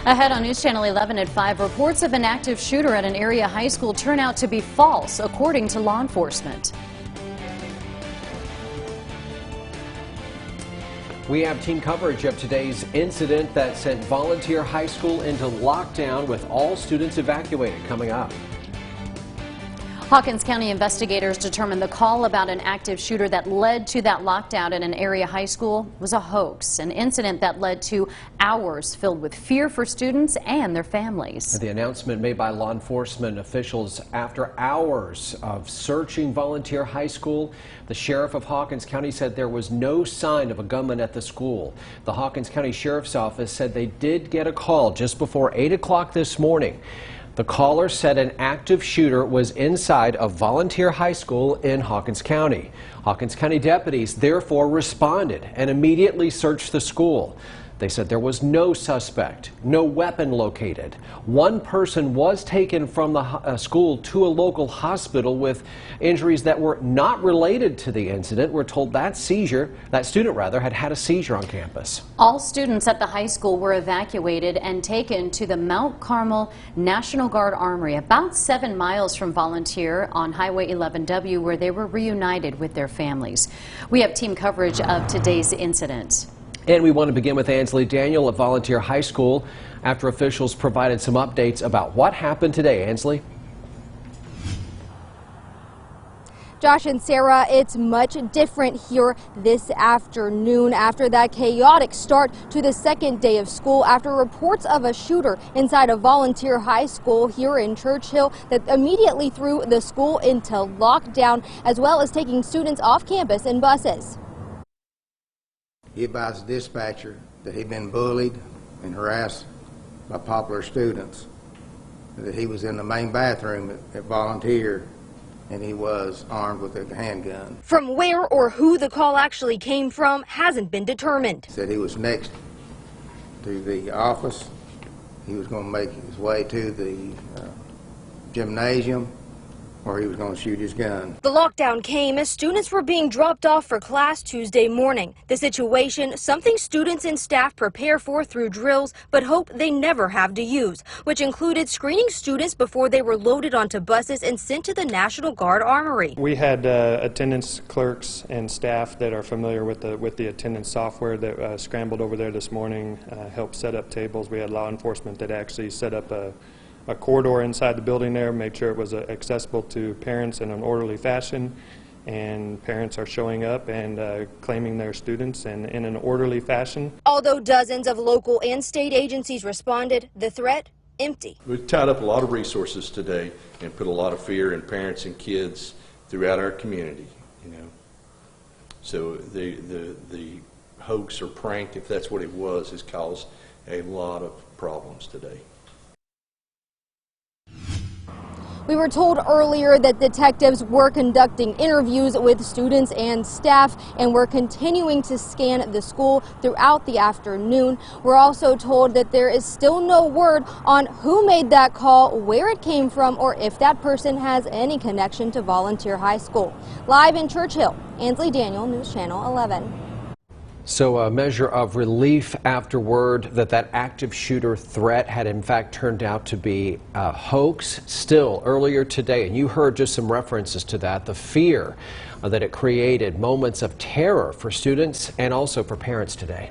Ahead on News Channel 11 at 5, reports of an active shooter at an area high school turn out to be false, according to law enforcement. We have team coverage of today's incident that sent Volunteer High School into lockdown with all students evacuated coming up. Hawkins County investigators determined the call about an active shooter that led to that lockdown at an area high school was a hoax, an incident that led to hours filled with fear for students and their families. The announcement made by law enforcement officials after hours of searching Volunteer High School. The sheriff of Hawkins County said there was no sign of a gunman at the school. The Hawkins County Sheriff's Office said they did get a call just before 8 o'clock this morning. The caller said an active shooter was inside of Volunteer High School in Hawkins County. Hawkins County deputies therefore responded and immediately searched the school. They said there was no suspect, no weapon located. One person was taken from the school to a local hospital with injuries that were not related to the incident. We're told that student had a seizure on campus. All students at the high school were evacuated and taken to the Mount Carmel National Guard Armory, about 7 miles from Volunteer on Highway 11W, where they were reunited with their families. We have team coverage of today's incident. And we want to begin with ANSLEE Daniel at Volunteer High School after officials provided some updates about what happened today. ANSLEE? Josh and Sarah, it's much different here this afternoon after that chaotic start to the second day of school after reports of a shooter inside a Volunteer High School here in Churchill that immediately threw the school into lockdown, as well as taking students off campus in buses. He advised the dispatcher that he'd been bullied and harassed by popular students, that he was in the main bathroom at Volunteer, and he was armed with a handgun. From where or who the call actually came from hasn't been determined. He said he was next to the office. He was going to make his way to the gymnasium, or he was going to shoot his gun. The lockdown came as students were being dropped off for class Tuesday morning. The situation, something students and staff prepare for through drills, but hope they never have to use, which included screening students before they were loaded onto buses and sent to the National Guard Armory. We had attendance clerks and staff that are familiar with the attendance software that scrambled over there this morning, helped set up tables. We had law enforcement that actually set up a corridor inside the building there, made sure it was accessible to parents in an orderly fashion, and parents are showing up and claiming their students and in an orderly fashion. Although dozens of local and state agencies responded, the threat empty. We've tied up a lot of resources today and put a lot of fear in parents and kids throughout our community, you know. So the hoax or prank, if that's what it was, has caused a lot of problems today. We were told earlier that detectives were conducting interviews with students and staff and were continuing to scan the school throughout the afternoon. We're also told that there is still no word on who made that call, where it came from, or if that person has any connection to Volunteer High School. Live in Churchill, ANSLEE Daniel, News Channel 11. So a measure of relief after word that active shooter threat had in fact turned out to be a hoax. Still earlier today, and you heard just some references to that, the fear that it created, moments of terror for students and also for parents today.